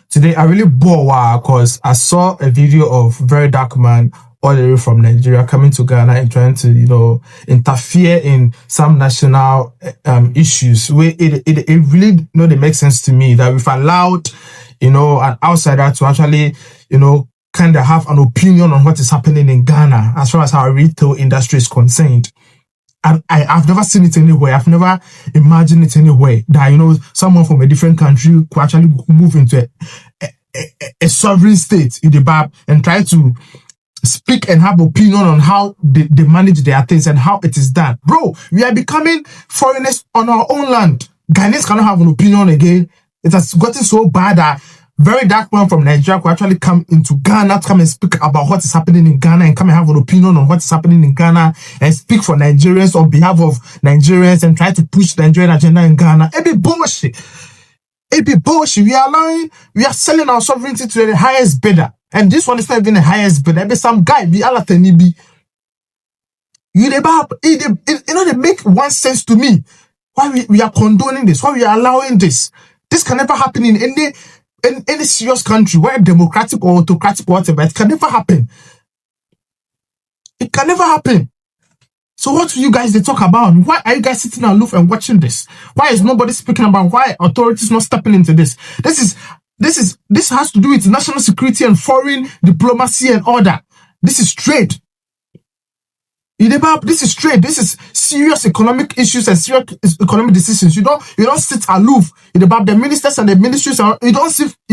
Today, I really bore because I saw a video of very dark man all the way from Nigeria coming to Ghana and trying to, interfere in some national issues. Where it really, they make sense to me that if allowed, an outsider to actually, kind of have an opinion on what is happening in Ghana as far as our retail industry is concerned. I've never seen it anywhere. I've never imagined it anywhere that, someone from a different country could actually move into a sovereign state in the BAP and try to speak and have opinion on how they manage their things and how it is done. Bro, we are becoming foreigners on our own land. Ghanaians cannot have an opinion again. It has gotten so bad that very dark man from Nigeria could actually come into Ghana to come and speak about what is happening in Ghana and come and have an opinion on what is happening in Ghana and speak for Nigerians on behalf of Nigerians and try to push the Nigerian agenda in Ghana. It be bullshit. It be bullshit. We are selling our sovereignty to the highest bidder. And this one is not even the highest bidder. It be some guy, be Alatanibi. They make one sense to me. Why we are condoning this? Why we are allowing this? This can never happen in any serious country, where democratic or autocratic or whatever. It can never happen. It can never happen. So what do you guys they talk about? Why are you guys sitting aloof and watching this? Why is nobody speaking about why authorities not stepping into this? This has to do with national security and foreign diplomacy and order. This is trade. This is trade. This is serious economic issues and serious economic decisions. You don't sit aloof. The ministers and the ministries. You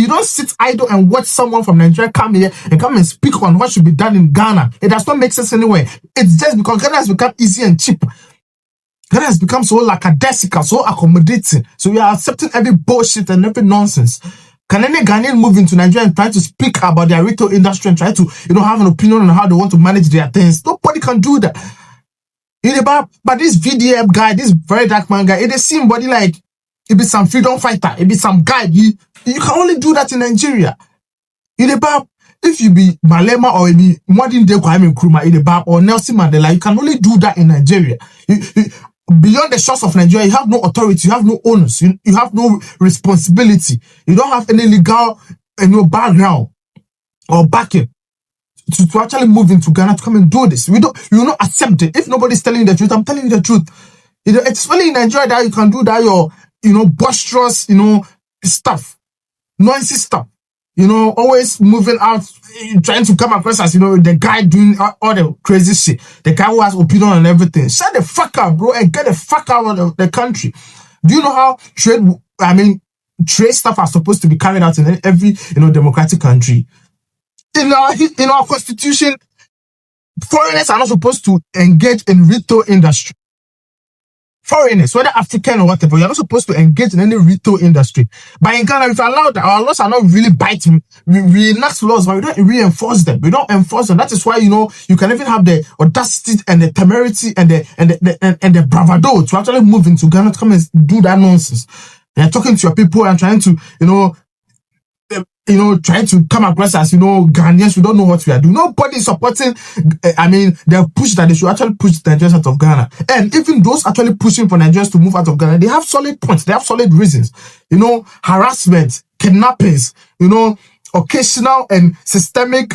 don't sit idle and watch someone from Nigeria come here and come and speak on what should be done in Ghana. It does not make sense anyway. It's just because Ghana has become easy and cheap. Ghana has become so lackadaisical, so accommodating. So we are accepting every bullshit and every nonsense. Can any Ghanaian move into Nigeria and try to speak about their retail industry and try to, have an opinion on how they want to manage their things? Nobody can do that. But this VDM guy, this very dark man guy, it is somebody like, it be some freedom fighter, it be some guy. You can only do that in Nigeria. If you be Malema or you be modern day Kwame Nkrumah, or Nelson Mandela, you can only do that in Nigeria. Beyond the shores of Nigeria, you have no authority, you have no owners, you have no responsibility. You don't have any legal background or backing to actually move into Ghana to come and do this. You will not accept it. If nobody's telling you the truth, I'm telling you the truth. It's only in Nigeria that you can do that your boisterous, stuff. Noisy stuff. Always moving out, trying to come across as, the guy doing all the crazy shit. The guy who has opinion on everything. Shut the fuck up, bro, and get the fuck out of the country. Do you know how trade stuff are supposed to be carried out in every, democratic country? In our constitution, foreigners are not supposed to engage in retail industry. Foreigners, whether African or whatever, you're not supposed to engage in any retail industry. But in Ghana, if you allow that, our laws are not really biting. We enact laws, but we don't reinforce them. We don't enforce them. That is why, you can even have the audacity and the temerity and the bravado to actually move into Ghana to come and do that nonsense. You're talking to your people and trying to, trying to come across as, Ghanaians, we don't know what we are doing. Nobody is supporting, the push that they should actually push the Nigerians out of Ghana. And even those actually pushing for Nigerians to move out of Ghana, they have solid points. They have solid reasons. Harassment, kidnappings, occasional and systemic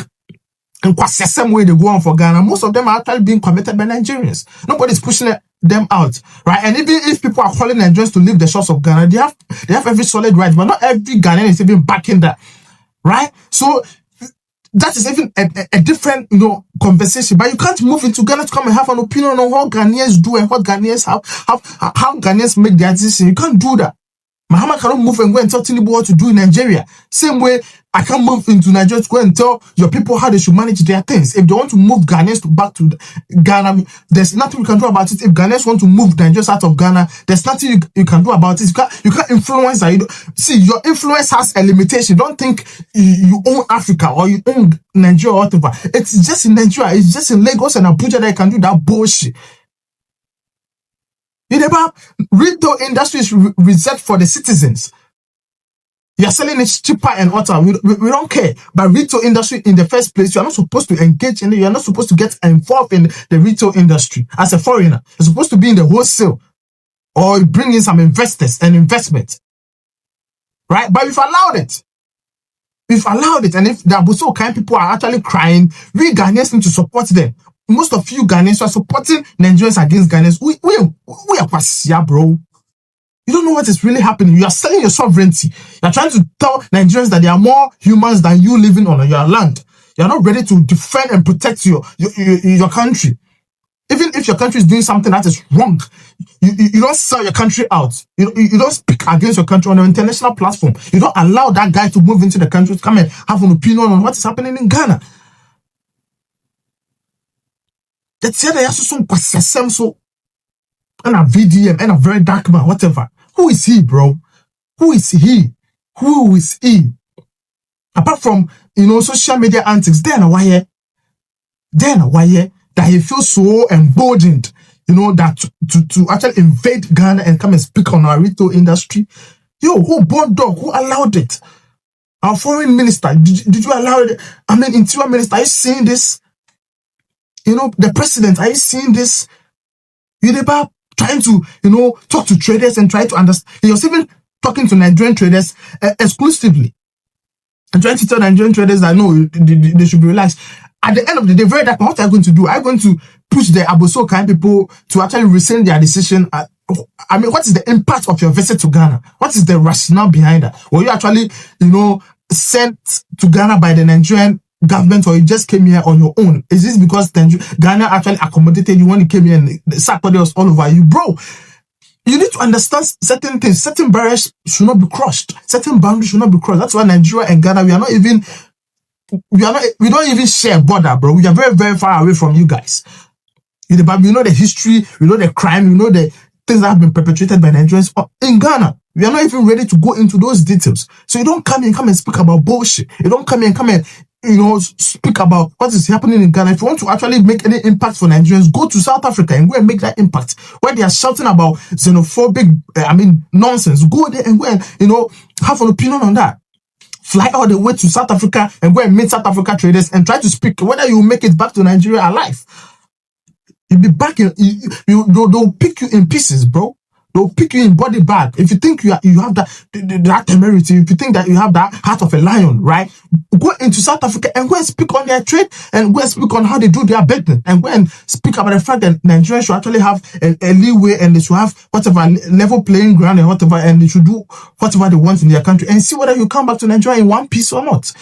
and same way they go on for Ghana. Most of them are actually being committed by Nigerians. Nobody's pushing them out, right? And even if people are calling Nigerians to leave the shores of Ghana, they have every solid right, but not every Ghanaian is even backing that. Right? So that is even a different, conversation. But you can't move into Ghana to come and have an opinion on what Ghanaians do and what Ghanaians have how Ghanaians make their decision. You can't do that. Mahama cannot move and go and tell Tinubu what to do in Nigeria. Same way, I can't move into Nigeria to go and tell your people how they should manage their things. If they want to move Ghanaians back to Ghana, there's nothing you can do about it. If Ghanaians want to move Nigerians out of Ghana, there's nothing you can do about it. You can't influence that. See, your influence has a limitation. Don't think you own Africa or you own Nigeria or whatever. It's just in Nigeria. It's just in Lagos and Abuja that you can do that bullshit. Retail industry is reserved for the citizens. You're selling it cheaper and hotter. We don't care. But retail industry, in the first place, you're not supposed to engage in it. You're not supposed to get involved in the retail industry as a foreigner. You're supposed to be in the wholesale or bring in some investors and investment. Right? But we've allowed it. We've allowed it, and if the Abossey Okai people are actually crying, we Ghanaians need to support them. Most of you Ghanaians are supporting Nigerians against Ghanaians. We are pasia, bro. You don't know what is really happening. You are selling your sovereignty. You are trying to tell Nigerians that there are more humans than you living on your land. You are not ready to defend and protect your country. Even if your country is doing something that is wrong, you don't sell your country out. You don't speak against your country on an international platform. You don't allow that guy to move into the country to come and have an opinion on what is happening in Ghana. That's the other so and a VDM and a very dark man, whatever. Who is he, bro? Who is he? Who is he? Apart from, social media antics, then why that he feels so emboldened, that to actually invade Ghana and come and speak on our retail industry. Yo, who born dog? Who allowed it? Our foreign minister, did you allow it? I mean, interior minister, are you seeing this? The president, are you seeing this? You're trying to, talk to traders and try to understand. He was even talking to Nigerian traders exclusively and trying to tell Nigerian traders that no, they should be relaxed. At the end of the day, very dark, what are you going to do? Are you going to push the Abossey Okai people to actually rescind their decision? I mean, what is the impact of your visit to Ghana? What is the rationale behind that? Were you actually, sent to Ghana by the Nigerian government, or you just came here on your own? Is this because Ghana actually accommodated you when you came here and the Saturday was all over you? Bro, you need to understand certain things. Certain barriers should not be crossed. Certain boundaries should not be crossed. That's why Nigeria and Ghana, we don't even share a border, bro. We are very, very far away from you guys. We know the history, we know the crime, we know the things that have been perpetrated by Nigerians in Ghana. We are not even ready to go into those details. So you don't come and speak about bullshit. You don't come and speak about what is happening in Ghana. If you want to actually make any impact for Nigerians, go to South Africa and go and make that impact. Where they are shouting about xenophobic, nonsense. Go there and go and, have an opinion on that. Fly all the way to South Africa and go and meet South Africa traders and try to speak. Whether you make it back to Nigeria alive, you'll be back in. They'll pick you in pieces, bro. They'll pick you in body bag. If you think you have that temerity, if you think that you have that heart of a lion, right? Go into South Africa and go and speak on their trade and go and speak on how they do their business and go and speak about the fact that Nigerians should actually have a leeway and they should have whatever level playing ground and whatever, and they should do whatever they want in their country and see whether you come back to Nigeria in one piece or not.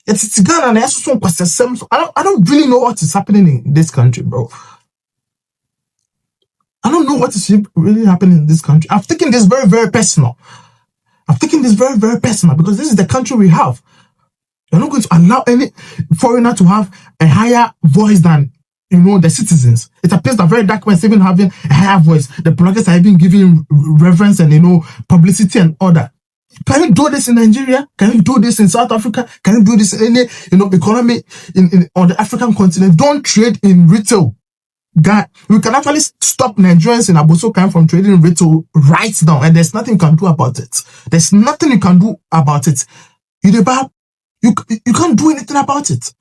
It's Ghana and I don't really know what is happening in this country, bro. I don't know what is really happening in this country. I've taken this very, very personal. Very, very personal because this is the country we have. You're not going to allow any foreigner to have a higher voice than, the citizens. It appears that very dark men even having a higher voice. The bloggers are even giving reverence and, publicity and order. Can you do this in Nigeria? Can you do this in South Africa? Can you do this in any, economy on the African continent? Don't trade in retail. We can actually stop Nigerians in Abossey Okai from trading in retail right now, and there's nothing you can do about it. There's nothing you can do about it. You can't do anything about it.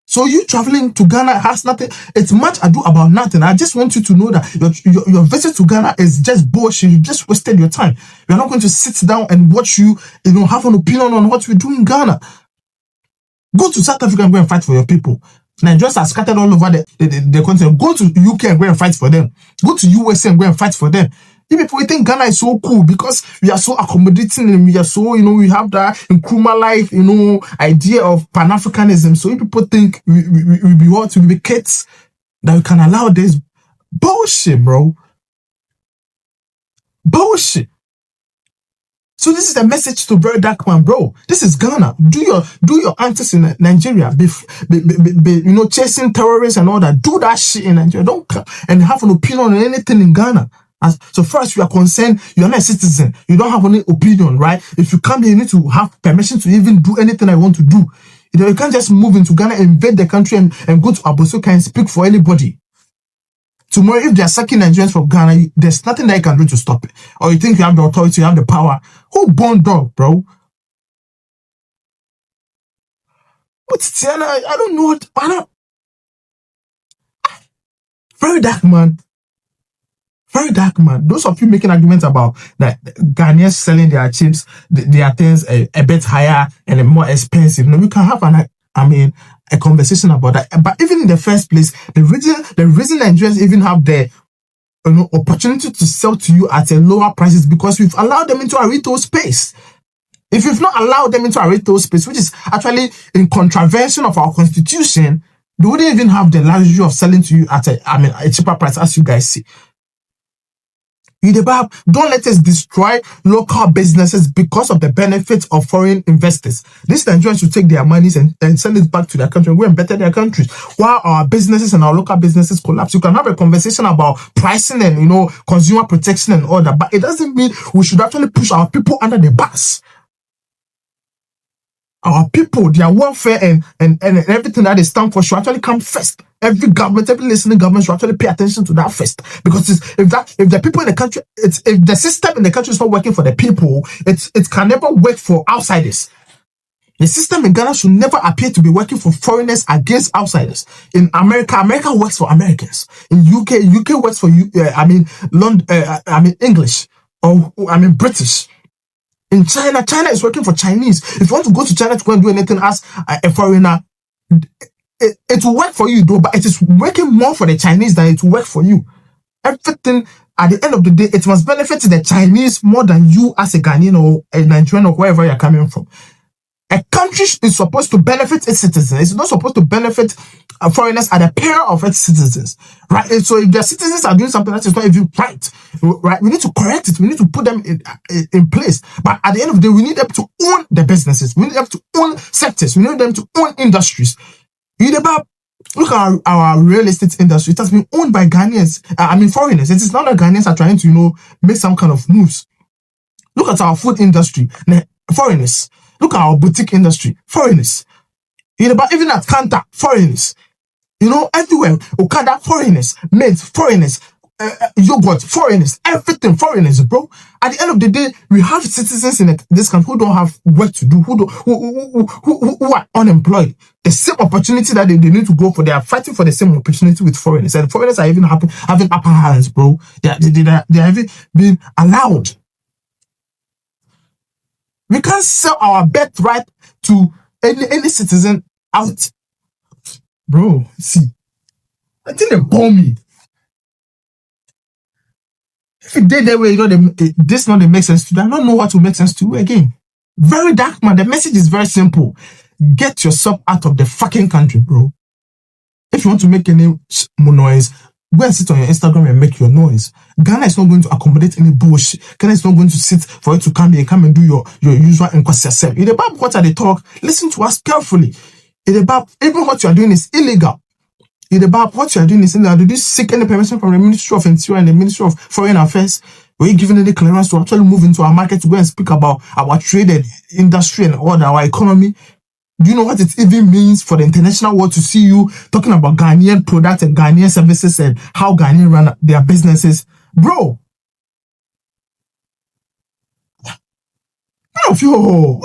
So you traveling to Ghana has nothing. It's much ado about nothing. I just want you to know that your visit to Ghana is just bullshit. You just wasted your time. You're not going to sit down and watch have an opinion on what we do in Ghana. Go to South Africa and go and fight for your people. Nigerians are scattered all over the continent. Go to UK and go and fight for them. Go to USA and go and fight for them. You people think Ghana is so cool because we are so accommodating and we are so, we have that Nkrumah life, idea of Pan-Africanism. So you people think we be what? We be kids that we can allow this bullshit, bro. Bullshit. So this is a message to very dark man, bro. This is Ghana. Do your antics in Nigeria. Chasing terrorists and all that. Do that shit in Nigeria. Don't come and have an opinion on anything in Ghana. So far as you are concerned, you are not a citizen. You don't have any opinion, right? If you come here, you need to have permission to even do anything I want to do. You can't just move into Ghana, invade the country and go to Abossey Okai and speak for anybody. Tomorrow, if they are sucking Nigerians from Ghana, there's nothing that you can do to stop it. Or you think you have the authority, you have the power. Who born dog, bro? But Tiana, I don't know what. Very dark, man. Very dark, man. Those of you making arguments about that Ghanaians selling their chips, their things a bit higher and more expensive. No, we can have a conversation about that. But even in the first place, the reason Nigerians even have the opportunity to sell to you at a lower price is because we've allowed them into our retail space. If you've not allowed them into our retail space, which is actually in contravention of our constitution, they wouldn't even have the luxury of selling to you at a cheaper price, as you guys see. Don't let us destroy local businesses because of the benefits of foreign investors. These Nigerians should take their monies and send it back to their country and go and better their countries. While our businesses and our local businesses collapse, you can have a conversation about pricing and consumer protection and all that, but it doesn't mean we should actually push our people under the bus. Our people, their welfare and everything that they stand for should actually come first. Every listening government should actually pay attention to that first. Because if the people in the country, if the system in the country is not working for the people, it can never work for outsiders. The system in Ghana should never appear to be working for foreigners against outsiders. In America works for Americans. In UK works for English or British. In China is working for Chinese. If you want to go to China to go and do anything as a foreigner, it will work for you though, but it is working more for the Chinese than it will work for you. Everything, at the end of the day, it must benefit the Chinese more than you as a Ghanaian or a Nigerian or wherever you're coming from. A country is supposed to benefit its citizens. It's not supposed to benefit foreigners at the peril of its citizens, right? And so if their citizens are doing something that is not even right, we need to correct it. We need to put them in place. But at the end of the day, we need them to own the businesses. We need them to own sectors. We need them to own industries. Look at our real estate industry. It has been owned by Ghanaians. Foreigners. It is not that Ghanaians are trying to, make some kind of moves. Look at our food industry. Foreigners. Look at our boutique industry. Foreigners. Even at Kanta, foreigners. Everywhere. Okada, foreigners. Maids, foreigners. Yogurt, foreigners. Everything, foreigners, bro. At the end of the day, we have citizens in this country who don't have work to do, who are unemployed. The same opportunity that they need to go for, they are fighting for the same opportunity with foreigners. And foreigners are even having upper hands, bro. They are even being allowed. We can't sell our birthright to any citizen out. Bro, see. I think they bomb me. If it did that way, this not make sense to you. I don't know what will make sense to you again. Very dark, man. The message is very simple. Get yourself out of the fucking country, bro. If you want to make any noise, go and sit on your Instagram and make your noise. Ghana is not going to accommodate any bullshit. Ghana is not going to sit for you to come here and come and do your usual inquest yourself. It's about what they talk. Listen to us carefully. It's about even what you are doing is illegal. It's about what you are doing is illegal. Did you seek any permission from the Ministry of Interior and the Ministry of Foreign Affairs? Were you given any clearance to actually move into our market to go and speak about our trade and industry and all our economy? Do you know what it even means for the international world to see you talking about Ghanaian products and Ghanaian services and how Ghanaians run their businesses? Bro! None of you,